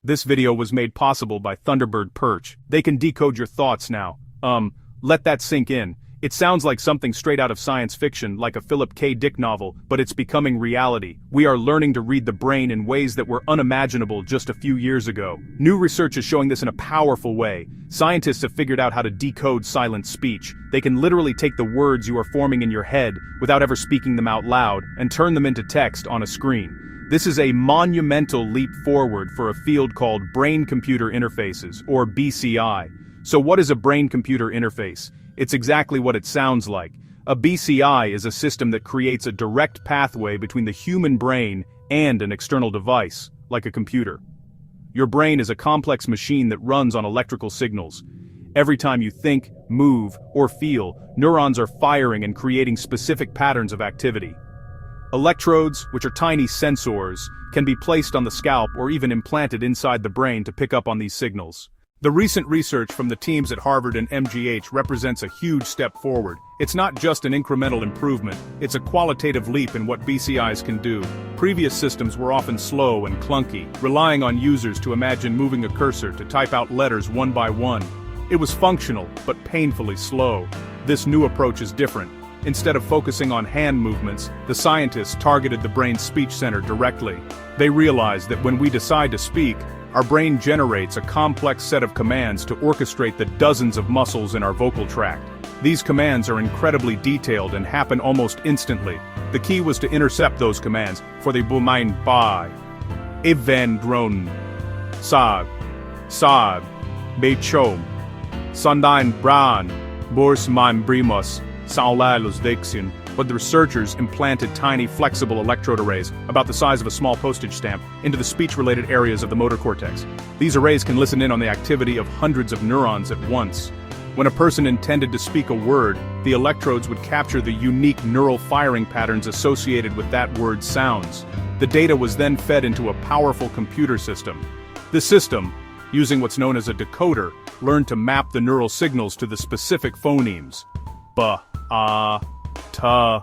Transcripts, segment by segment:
This video was made possible by Thunderbird Perch. They can decode your thoughts now. Let that sink in. It sounds like something straight out of science fiction, like a Philip K. Dick novel, but it's becoming reality. We are learning to read the brain in ways that were unimaginable just a few years ago. New research is showing this in a powerful way. Scientists have figured out how to decode silent speech. They can literally take the words you are forming in your head, without ever speaking them out loud, and turn them into text on a screen. This is a monumental leap forward for a field called brain-computer interfaces, or BCI. So what is a brain-computer interface? It's exactly what it sounds like. A BCI is a system that creates a direct pathway between the human brain and an external device, like a computer. Your brain is a complex machine that runs on electrical signals. Every time you think, move, or feel, neurons are firing and creating specific patterns of activity. Electrodes, which are tiny sensors, can be placed on the scalp or even implanted inside the brain to pick up on these signals. The recent research from the teams at Harvard and MGH represents a huge step forward. It's not just an incremental improvement, it's a qualitative leap in what BCIs can do. Previous systems were often slow and clunky, relying on users to imagine moving a cursor to type out letters one by one. It was functional, but painfully slow. This new approach is different. Instead of focusing on hand movements, the scientists targeted the brain's speech center directly. They realized that when we decide to speak, our brain generates a complex set of commands to orchestrate the dozens of muscles in our vocal tract. These commands are incredibly detailed and happen almost instantly. The key was to intercept those commands, for they bumain by. Even drone. Sag. Bechom. Sundain bran. Bors mein brimos. Saulalos dixin. But the researchers implanted tiny, flexible electrode arrays, about the size of a small postage stamp, into the speech-related areas of the motor cortex. These arrays can listen in on the activity of hundreds of neurons at once. When a person intended to speak a word, the electrodes would capture the unique neural firing patterns associated with that word's sounds. The data was then fed into a powerful computer system. This system, using what's known as a decoder, learned to map the neural signals to the specific phonemes. Ba, ah, ta.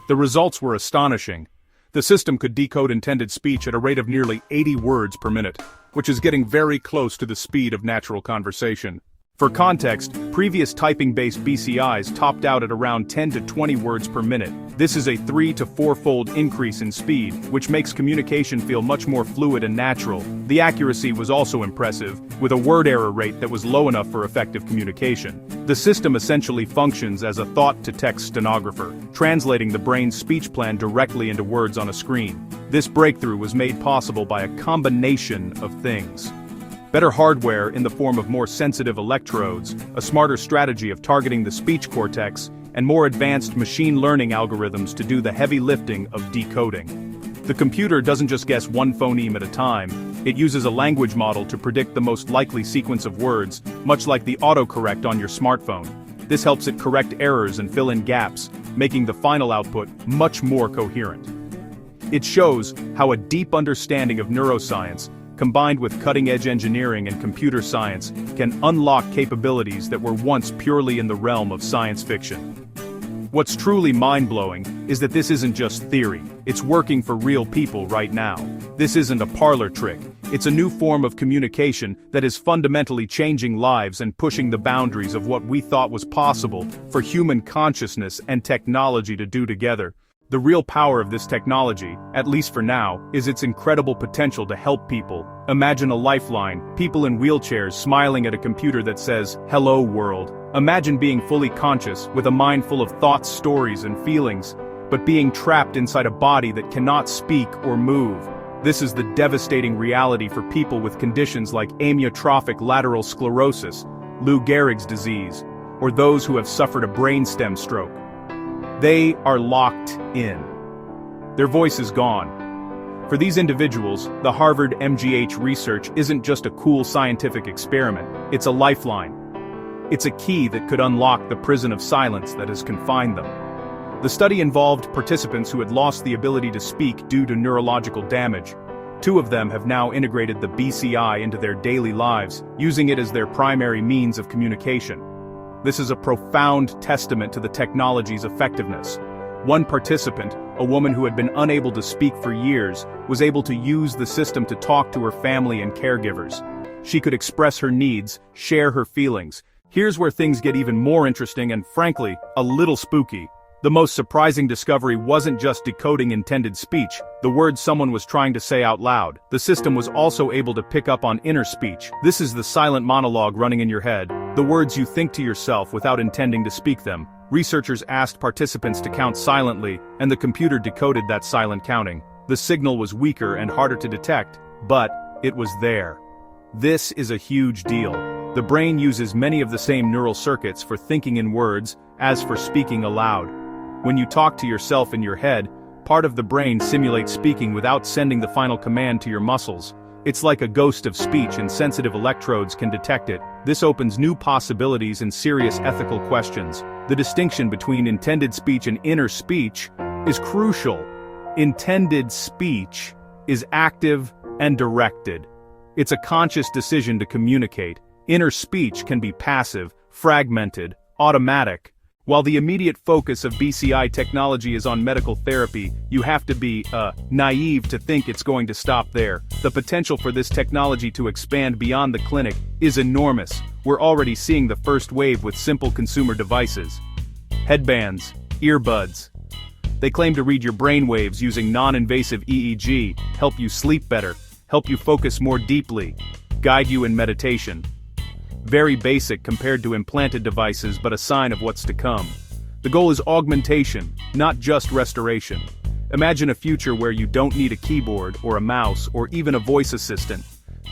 The results were astonishing. The system could decode intended speech at a rate of nearly 80 words per minute, which is getting very close to the speed of natural conversation. For context, previous typing-based BCIs topped out at around 10 to 20 words per minute. This is a 3 to 4-fold increase in speed, which makes communication feel much more fluid and natural. The accuracy was also impressive, with a word error rate that was low enough for effective communication. The system essentially functions as a thought-to-text stenographer, translating the brain's speech plan directly into words on a screen. This breakthrough was made possible by a combination of things. Better hardware in the form of more sensitive electrodes, a smarter strategy of targeting the speech cortex, and more advanced machine learning algorithms to do the heavy lifting of decoding. The computer doesn't just guess one phoneme at a time, it uses a language model to predict the most likely sequence of words, much like the autocorrect on your smartphone. This helps it correct errors and fill in gaps, making the final output much more coherent. It shows how a deep understanding of neuroscience, combined with cutting-edge engineering and computer science, can unlock capabilities that were once purely in the realm of science fiction. What's truly mind-blowing is that this isn't just theory, it's working for real people right now. This isn't a parlor trick, it's a new form of communication that is fundamentally changing lives and pushing the boundaries of what we thought was possible for human consciousness and technology to do together. The real power of this technology, at least for now, is its incredible potential to help people. Imagine a lifeline, people in wheelchairs smiling at a computer that says, "Hello world." Imagine being fully conscious, with a mind full of thoughts, stories, and feelings, but being trapped inside a body that cannot speak or move. This is the devastating reality for people with conditions like amyotrophic lateral sclerosis, Lou Gehrig's disease, or those who have suffered a brainstem stroke. They are locked in. Their voice is gone. For these individuals, the Harvard MGH research isn't just a cool scientific experiment, it's a lifeline. It's a key that could unlock the prison of silence that has confined them. The study involved participants who had lost the ability to speak due to neurological damage. 2 of them have now integrated the BCI into their daily lives, using it as their primary means of communication. This is a profound testament to the technology's effectiveness. One participant, a woman who had been unable to speak for years, was able to use the system to talk to her family and caregivers. She could express her needs, share her feelings. Here's where things get even more interesting and, frankly, a little spooky. The most surprising discovery wasn't just decoding intended speech, the words someone was trying to say out loud. The system was also able to pick up on inner speech. This is the silent monologue running in your head, the words you think to yourself without intending to speak them. Researchers asked participants to count silently, and the computer decoded that silent counting. The signal was weaker and harder to detect, but it was there. This is a huge deal. The brain uses many of the same neural circuits for thinking in words as for speaking aloud. When you talk to yourself in your head, part of the brain simulates speaking without sending the final command to your muscles. It's like a ghost of speech, and sensitive electrodes can detect it. This opens new possibilities and serious ethical questions. The distinction between intended speech and inner speech is crucial. Intended speech is active and directed. It's a conscious decision to communicate. Inner speech can be passive, fragmented, automatic. While the immediate focus of BCI technology is on medical therapy, you have to be, naive to think it's going to stop there. The potential for this technology to expand beyond the clinic is enormous. We're already seeing the first wave with simple consumer devices. Headbands, earbuds. They claim to read your brain waves using non-invasive EEG, help you sleep better, help you focus more deeply, guide you in meditation. Very basic compared to implanted devices, but a sign of what's to come. The goal is augmentation, not just restoration. Imagine a future where you don't need a keyboard or a mouse or even a voice assistant.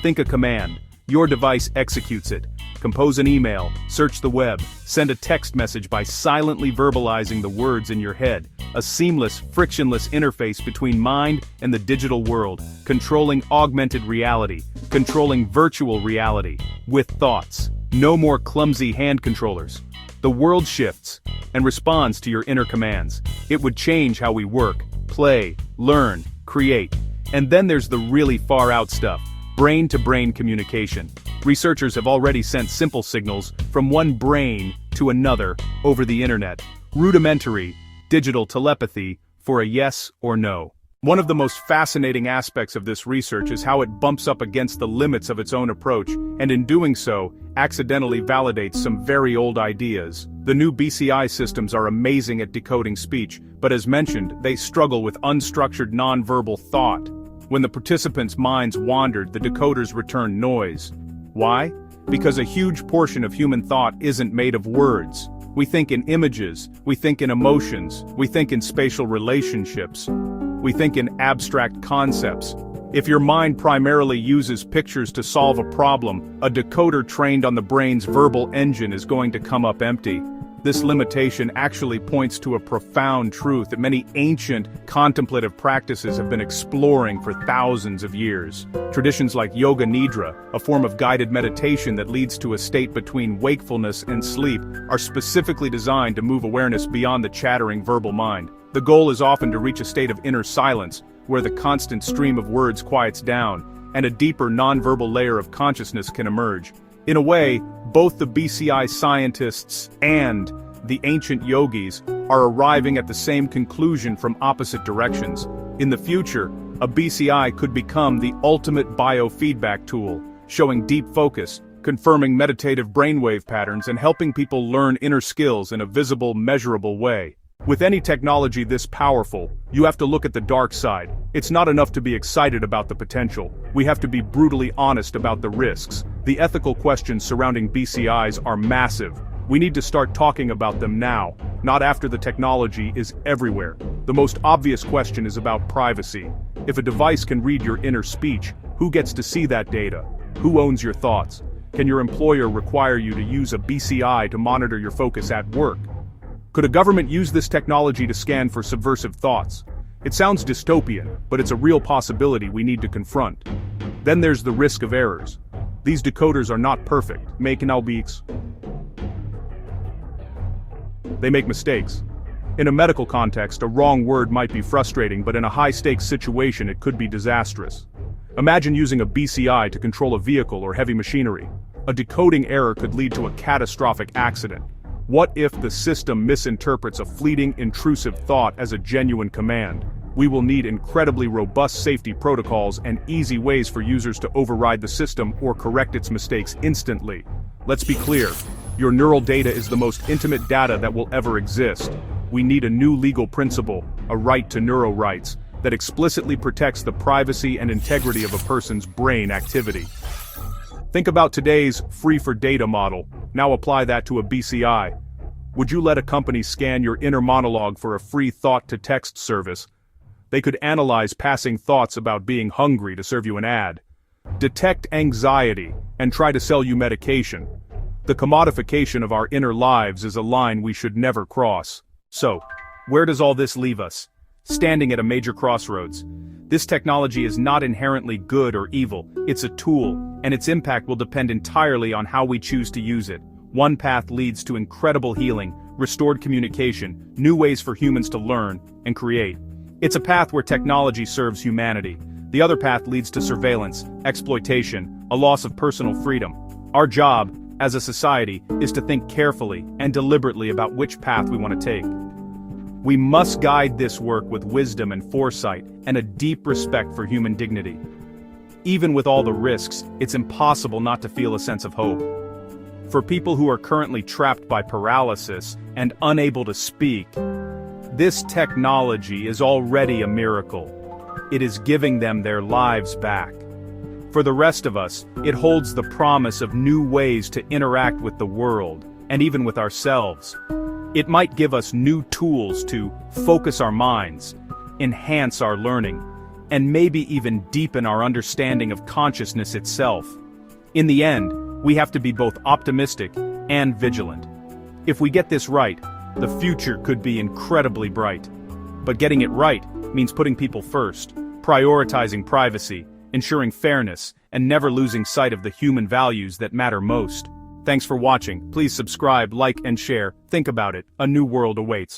Think a command. Your device executes it. Compose an email, search the web, send a text message by silently verbalizing the words in your head. A seamless, frictionless interface between mind and the digital world, controlling augmented reality, controlling virtual reality, with thoughts. No more clumsy hand controllers. The world shifts and responds to your inner commands. It would change how we work, play, learn, create. And then there's the really far-out stuff. Brain-to-brain communication. Researchers have already sent simple signals from one brain to another over the internet. Rudimentary, digital telepathy for a yes or no. One of the most fascinating aspects of this research is how it bumps up against the limits of its own approach, and in doing so, accidentally validates some very old ideas. The new BCI systems are amazing at decoding speech, but as mentioned, they struggle with unstructured nonverbal thought. When the participants' minds wandered, the decoders returned noise. Why? Because a huge portion of human thought isn't made of words. We think in images, we think in emotions, we think in spatial relationships, we think in abstract concepts. If your mind primarily uses pictures to solve a problem, a decoder trained on the brain's verbal engine is going to come up empty. This limitation actually points to a profound truth that many ancient, contemplative practices have been exploring for thousands of years. Traditions like Yoga Nidra, a form of guided meditation that leads to a state between wakefulness and sleep, are specifically designed to move awareness beyond the chattering verbal mind. The goal is often to reach a state of inner silence, where the constant stream of words quiets down, and a deeper nonverbal layer of consciousness can emerge. In a way, both the BCI scientists and the ancient yogis are arriving at the same conclusion from opposite directions. In the future, a BCI could become the ultimate biofeedback tool, showing deep focus, confirming meditative brainwave patterns, and helping people learn inner skills in a visible, measurable way. With any technology this powerful, you have to look at the dark side. It's not enough to be excited about the potential. We have to be brutally honest about the risks. The ethical questions surrounding BCIs are massive. We need to start talking about them now, not after the technology is everywhere. The most obvious question is about privacy. If a device can read your inner speech, who gets to see that data? Who owns your thoughts? Can your employer require you to use a BCI to monitor your focus at work? Could a government use this technology to scan for subversive thoughts? It sounds dystopian, but it's a real possibility we need to confront. Then there's the risk of errors. These decoders are not perfect. They make mistakes. In a medical context, a wrong word might be frustrating, but in a high-stakes situation it could be disastrous. Imagine using a BCI to control a vehicle or heavy machinery. A decoding error could lead to a catastrophic accident. What if the system misinterprets a fleeting, intrusive thought as a genuine command? We will need incredibly robust safety protocols and easy ways for users to override the system or correct its mistakes instantly. Let's be clear, your neural data is the most intimate data that will ever exist. We need a new legal principle, a right to neuro rights, that explicitly protects the privacy and integrity of a person's brain activity. Think about today's free-for-data model. Now apply that to a BCI. Would you let a company scan your inner monologue for a free thought-to-text service? They could analyze passing thoughts about being hungry to serve you an ad, detect anxiety, and try to sell you medication. The commodification of our inner lives is a line we should never cross. So, where does all this leave us? Standing at a major crossroads. This technology is not inherently good or evil, it's a tool, and its impact will depend entirely on how we choose to use it. One path leads to incredible healing, restored communication, new ways for humans to learn and create. It's a path where technology serves humanity. The other path leads to surveillance, exploitation, a loss of personal freedom. Our job, as a society, is to think carefully and deliberately about which path we want to take. We must guide this work with wisdom and foresight, and a deep respect for human dignity. Even with all the risks, it's impossible not to feel a sense of hope. For people who are currently trapped by paralysis and unable to speak, this technology is already a miracle. It is giving them their lives back. For the rest of us, it holds the promise of new ways to interact with the world, and even with ourselves. It might give us new tools to focus our minds, enhance our learning, and maybe even deepen our understanding of consciousness itself. In the end, we have to be both optimistic and vigilant. If we get this right, the future could be incredibly bright. But getting it right means putting people first, prioritizing privacy, ensuring fairness, and never losing sight of the human values that matter most. Thanks for watching. Please subscribe, like, and share. Think about it. A new world awaits.